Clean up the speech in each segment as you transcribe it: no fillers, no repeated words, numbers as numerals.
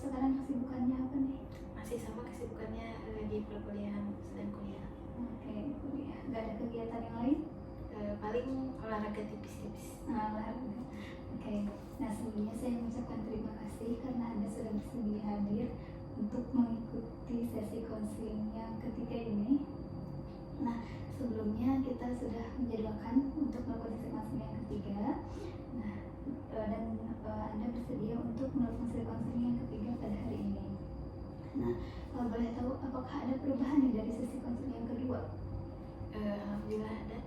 sekarang kesibukannya apa nih? Masih sama kesibukannya di perkuliahan, sedang kuliah. Oke, kuliah. Gak ada kegiatan yang lain? Paling olahraga tipis-tipis. Olahraga. Oke. Nah, sebelumnya saya mengucapkan terima kasih karena Anda sudah bersedia hadir untuk mengikuti sesi konseling yang ketiga ini. Nah, sebelumnya kita sudah menjadwalkan untuk melakukan sesi konseling yang ketiga. Nah, dan Anda bersedia untuk melakukan sesi konseling yang ketiga pada hari ini. Nah, kalau boleh tahu apakah ada perubahan nih dari sesi konseling yang kedua? Alhamdulillah ada.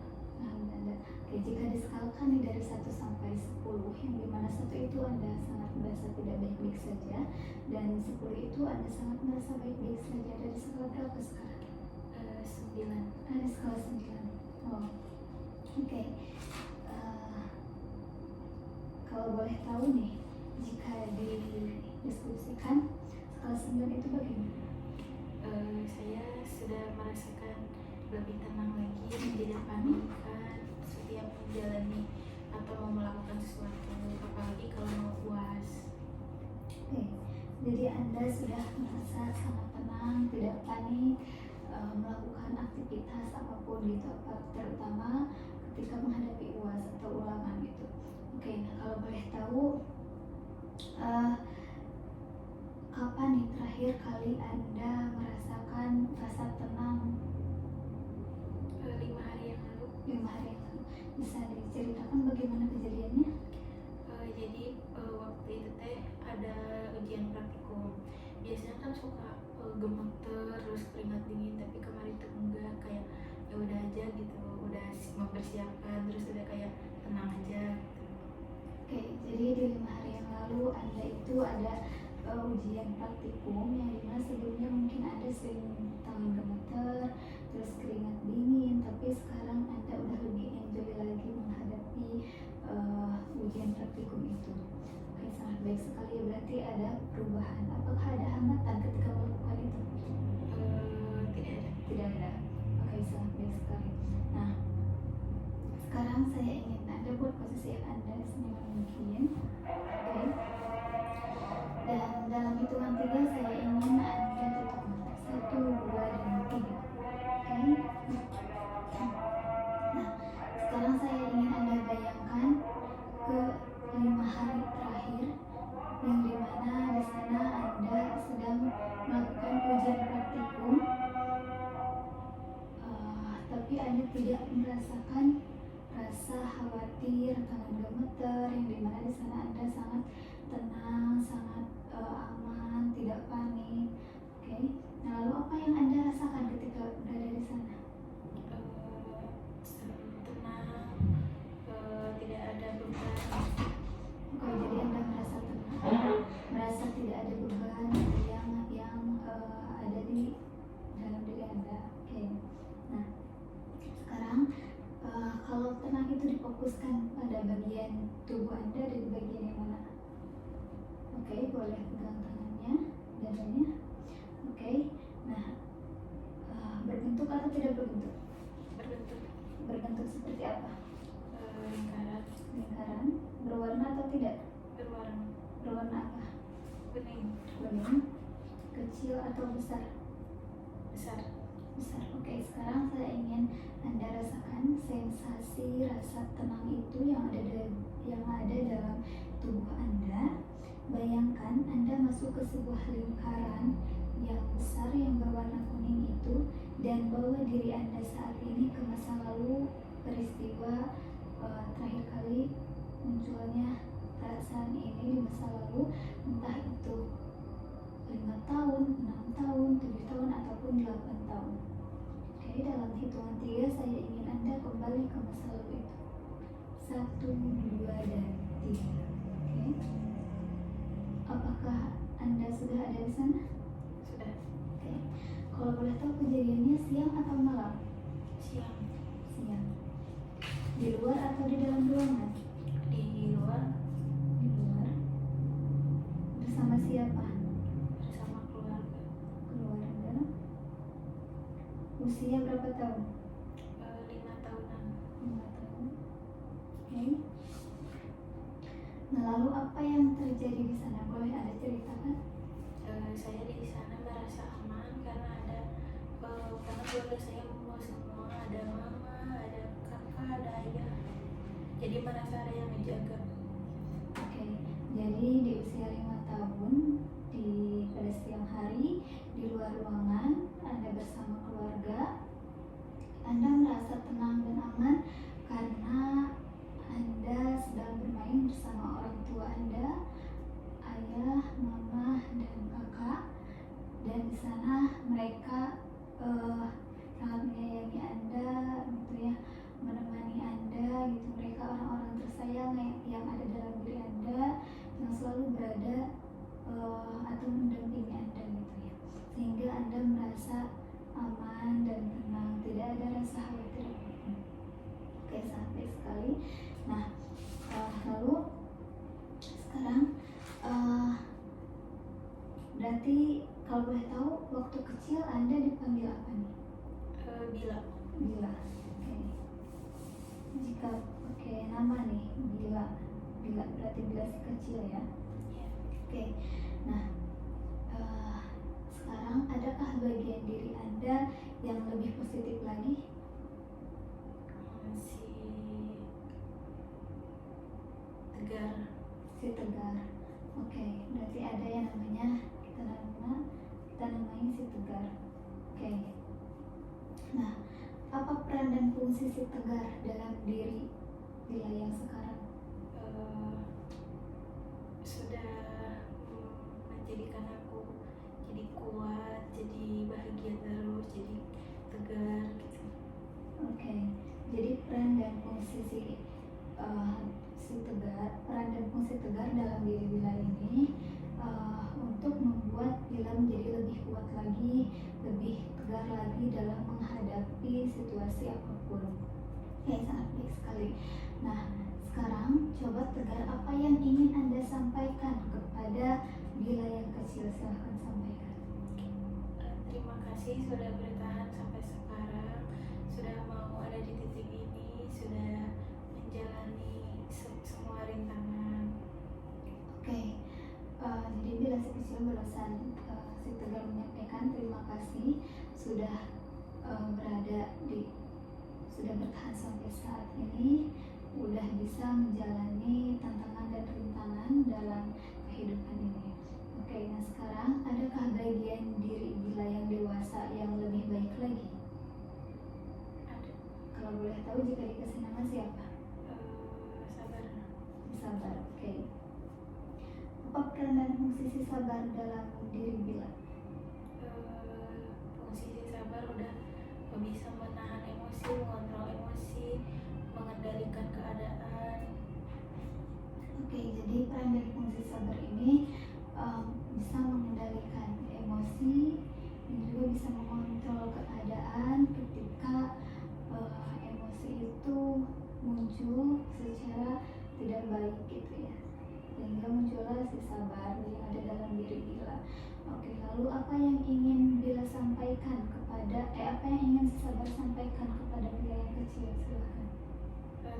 Alhamdulillah. Oke, jika diskalakan nih dari 1 sampai 10, yang dimana 1 itu Anda sangat merasa tidak baik-baik saja, dan 10 itu Anda sangat merasa baik-baik saja, dari skala berapa sekarang? 9. Ada skala 9. Oh, oke. Kalau boleh tahu nih, jika didiskusikan skala 9 itu bagaimana? Saya sudah merasakan lebih tenang lagi, tidak panikan setiap menjalani atau mau melakukan sesuatu, apalagi kalau mau UAS. Oke, jadi Anda sudah merasa sangat tenang, tidak panik, melakukan aktivitas apapun gitu, terutama ketika menghadapi UAS atau ulangan gitu. Oke, nah kalau boleh tahu, kapan nih terakhir kali Anda merasakan rasa tenang? 5 hari yang lalu. 5 hari yang lalu. Bisa diceritakan bagaimana kejadiannya? Jadi waktu itu teh ada ujian praktikum. Biasanya kan suka gemeter terus keringat dingin, tapi kemarin tuh enggak, kayak ya udah aja gitu, udah mempersiapkan, terus udah kayak tenang aja gitu. Oke, jadi di 5 hari yang lalu Anda itu ada ujian praktikum yang dimana sebelumnya mungkin Anda sering tangan gemeter, terus keringat dingin, tapi sekarang Anda udah lebih enjoy lagi menghadapi ujian praktikum itu. Oke, sangat baik sekali, berarti ada perubahan. Apakah ada hambatan ketika melakukan itu? Tidak ada. Tidak ada. Oke, sangat baik sekali. Nah, sekarang saya ingin Anda buat posisi Anda senyaman mungkin. Oke. Dan dalam hitungan 3 saya ingin Anda tutup mata. 1, 2, dan 3. Oke. Nah, sekarang saya ingin Anda bayangkan ke 5 hari terakhir, yang dimana di sana Anda sedang melakukan ujian praktikum, tapi Anda tidak merasakan rasa khawatir, tangan gemeter, yang dimana di sana Anda sangat tenang, sangat aman, tidak panik. Oke. Nah, lalu apa yang Anda rasakan ketika berada di sana? Tenang, tidak ada beban. Oke, jadi Anda merasa tenang, merasa tidak ada beban yang ada di dalam diri Anda. Oke. Nah, sekarang kalau tenang itu difokuskan pada bagian tubuh Anda, ada di bagian yang mana? Oke, boleh pegang tangannya, dadanya. Oke. Nah, berbentuk atau tidak berbentuk? Berbentuk. Berbentuk seperti apa? Lingkaran. Lingkaran. Berwarna atau tidak? Berwarna. Berwarna apa? Kuning. Kuning. Kecil atau besar? Besar. Besar. Oke, sekarang saya ingin Anda rasakan sensasi rasa tenang itu yang ada dalam tubuh Anda. Bayangkan Anda masuk ke sebuah lingkaran yang besar yang berwarna kuning itu, dan bawa diri Anda saat ini ke masa lalu, peristiwa terakhir kali munculnya perasaan ini di masa lalu, entah itu 5 tahun, 6 tahun, 7 tahun, ataupun 8 tahun. Oke, dalam hitungan 3 saya ingin Anda kembali ke masa lalu itu. 1, 2, dan 3. Oke. Apakah Anda sudah ada di sana? Sudah. Oke. Kalau boleh tahu kejadiannya siang atau malam? Siang. Siang. Di luar atau di dalam ruangan? Di luar. Di luar. Bersama siapa? Bersama keluarga. Keluarga. Usia berapa tahun? 5 tahunan. 5 tahun. Oke. Nah, lalu apa yang terjadi di sana? Boleh Anda ceritakan? terjaga. Oke, jadi di usia 5 tahun pada siang hari di luar ruangan Anda bersama keluarga, Anda merasa tenang dan aman karena Anda sedang bermain bersama orang tua Anda, ayah, mama, dan kakak, dan di sana mereka sangat menyayangi Anda gitu ya, menemani Anda gitu. Mereka orang-orang tersayang yang ada dalam diri Anda, yang selalu berada atau mendampingi Anda gitu ya, sehingga Anda merasa aman dan tenang, tidak ada rasa khawatir apapun. Oke, sampai sekali. Nah, lalu sekarang berarti kalau boleh tahu waktu kecil Anda dipanggil apa nih? Bila. Bila. Oke. Jika pakai nama nih, Bila berarti Bila si kecil ya. Oke. Nah, sekarang adakah bagian diri Anda yang lebih positif lagi? Si Tegar. Oke, berarti ada yang namanya kita namai si Tegar. Oke. Nah, apa peran dan fungsi si Tegar dalam diri Bila yang sekarang? Sudah menjadikan aku jadi kuat, jadi bahagia terus, jadi tegar gitu. Oke, jadi peran dan fungsi peran dan fungsi Tegar dalam diri Bila ini untuk membuat Bila menjadi lebih kuat lagi, lebih tegar lagi dalam menghadapi situasi apapun. Ya, sangat baik sekali. Nah, sekarang coba Tegar, apa yang ingin Anda sampaikan kepada Bila yang kecil? Silahkan sampaikan. Terima kasih sudah bertahan sampai sekarang, sudah mau ada di titik ini, sudah menjalani semua rintangan. Oke, jadi Bila si kecil barusan si Tegar menyampaikan terima kasih sudah sudah bertahan sampai saat ini, udah bisa menjalani tantangan dan rintangan dalam kehidupan ini. Oke, nah sekarang adakah bagian diri Bila yang dewasa yang lebih baik lagi? Ada. Kalau boleh tahu jika dikasih nama siapa? Sabar. Sabar. Oke. Apa peran dan fungsi si Sabar dalam diri Bila? Fungsi si sabar udah bisa menahan emosi, mengontrol emosi, mengendalikan keadaan. Oke, jadi peran dan fungsi Sabar ini bisa mengendalikan emosi dan juga bisa mengontrol keadaan ketika emosi itu muncul secara tidak baik gitu ya, sehingga muncullah si Sabar yang ada dalam diri Bila. Oke, lalu apa yang ingin Bila sampaikan apa yang ingin si Sabar sampaikan kepada Bila yang kecil? Silahkan.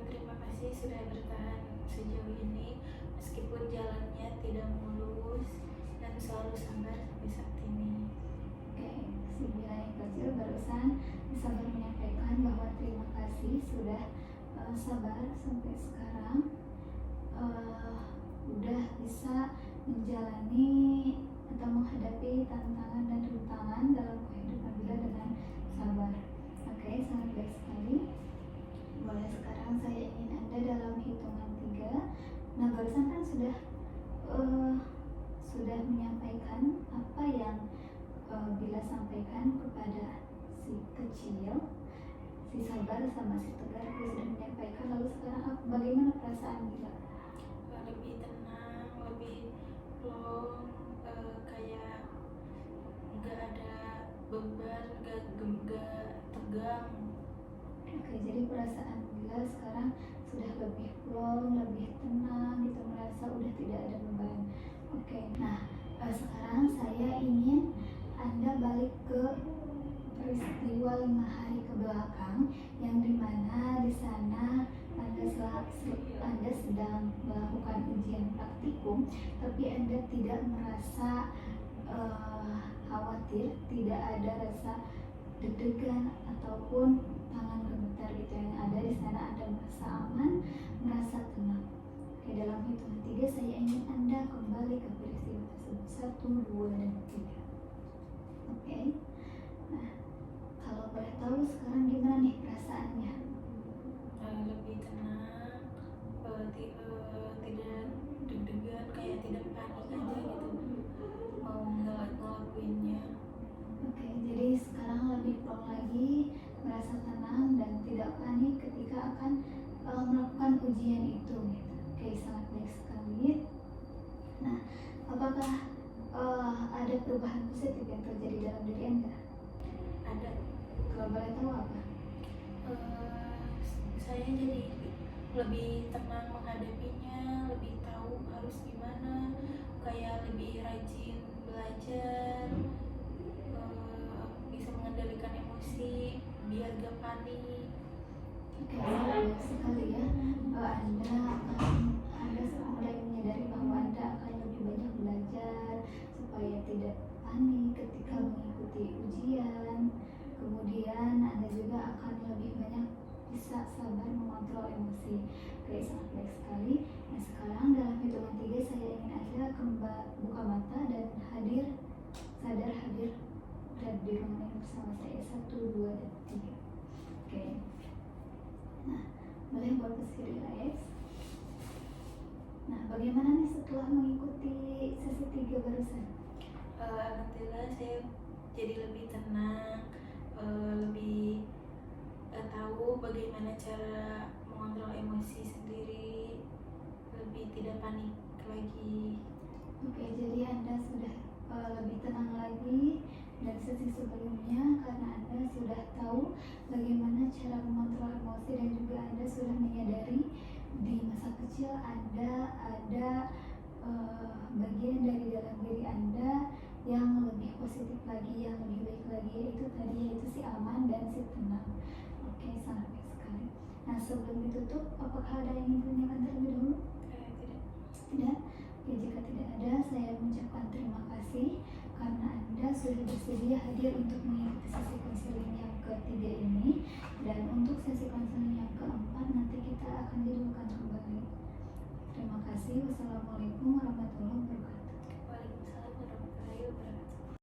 Terima kasih sudah bertahan sejauh ini meskipun jalannya tidak mulus, dan selalu sabar sampai saat ini. Oke, si Bila yang kecil barusan Sabar menyampaikan bahwa terima kasih sudah sabar sampai sekarang, udah bisa menjalani atau menghadapi tantangan dan rintangan dalam kehidupan Bila dengan sabar. Oke, sangat baik sekali. Boleh sekarang saya ingin Anda dalam hitungan 3. Nah, barusan kan sudah menyampaikan apa yang Bila sampaikan kepada si kecil, si Sabar sama si Tegar sudah menyampaikan. Lalu sekarang bagaimana perasaan Bila? Lebih tenang, lebih plong, kayak nggak ada beban, nggak tegang. Oke, jadi perasaan Bila sekarang sudah lebih plong, lebih tenang gitu, merasa udah tidak ada beban. Oke, nah sekarang saya ingin Anda balik ke peristiwa 5 hari ke belakang, yang dimana di sana Anda sedang melakukan ujian praktikum, tapi Anda tidak merasa khawatir, tidak ada rasa deg-degan ataupun tangan gemetar gitu. Yang ada di sana Anda merasa aman, merasa tenang. Oke, dalam hitungan 3 saya ingin Anda kembali ke peristiwa tersebut. 1, 2, dan 3. Oke. Nah, kalau boleh tahu sekarang gimana nih perasaannya? Lebih tenang, tidak deg-degan, kayak tidak panik aja gitu mau ngelakuinnya. Oke, jadi sekarang lebih plong lagi, merasa tenang dan tidak panik ketika akan melakukan ujian itu gitu. Oke, sangat baik sekali. Nah, apakah ada perubahan positif yang terjadi dalam diri Anda? Ada. Kalau boleh tahu apa? Saya jadi lebih tenang menghadapinya, lebih tahu harus gimana, kayak lebih rajin belajar, bisa mengendalikan emosi biar gak panik. Oke, baik sekali ya. Anda mulai menyadari bahwa Anda akan lebih banyak belajar supaya tidak panik ketika mengikuti ujian. Kemudian Anda juga akan lebih banyak bisa sabar mengontrol emosi. Oke, sangat baik sekali. Nah, sekarang dalam hitungan 3 saya ingin Anda buka mata dan sadar hadir berada di ruangan ini bersama saya. 1, 2, dan 3. Oke. Nah, boleh buat posisi relax. Nah, bagaimana nih setelah mengikuti sesi 3 barusan? Alhamdulillah saya jadi lebih tenang, lebih tahu bagaimana cara mengontrol emosi sendiri, lebih tidak panik lagi. Oke, jadi Anda sudah lebih tenang lagi dari sesi sebelumnya karena Anda sudah tahu bagaimana cara mengontrol emosi dan juga Anda sudah menyadari di masa kecil Anda ada bagian dari dalam diri Anda yang lebih positif lagi, yang lebih baik lagi, yaitu si aman dan si tenang. Oke, sangat baik sekali. Nah, sebelum ditutup, apakah ada yang ingin ditanyakan terlebih dahulu? Tidak. Tidak? Oke, jika tidak ada, saya mengucapkan terima kasih karena Anda sudah bersedia hadir untuk mengikuti sesi konseling yang ketiga ini. Dan untuk sesi konseling yang keempat nanti kita akan jadwalkan kembali. Terima kasih. Wassalamualaikum warahmatullahi wabarakatuh.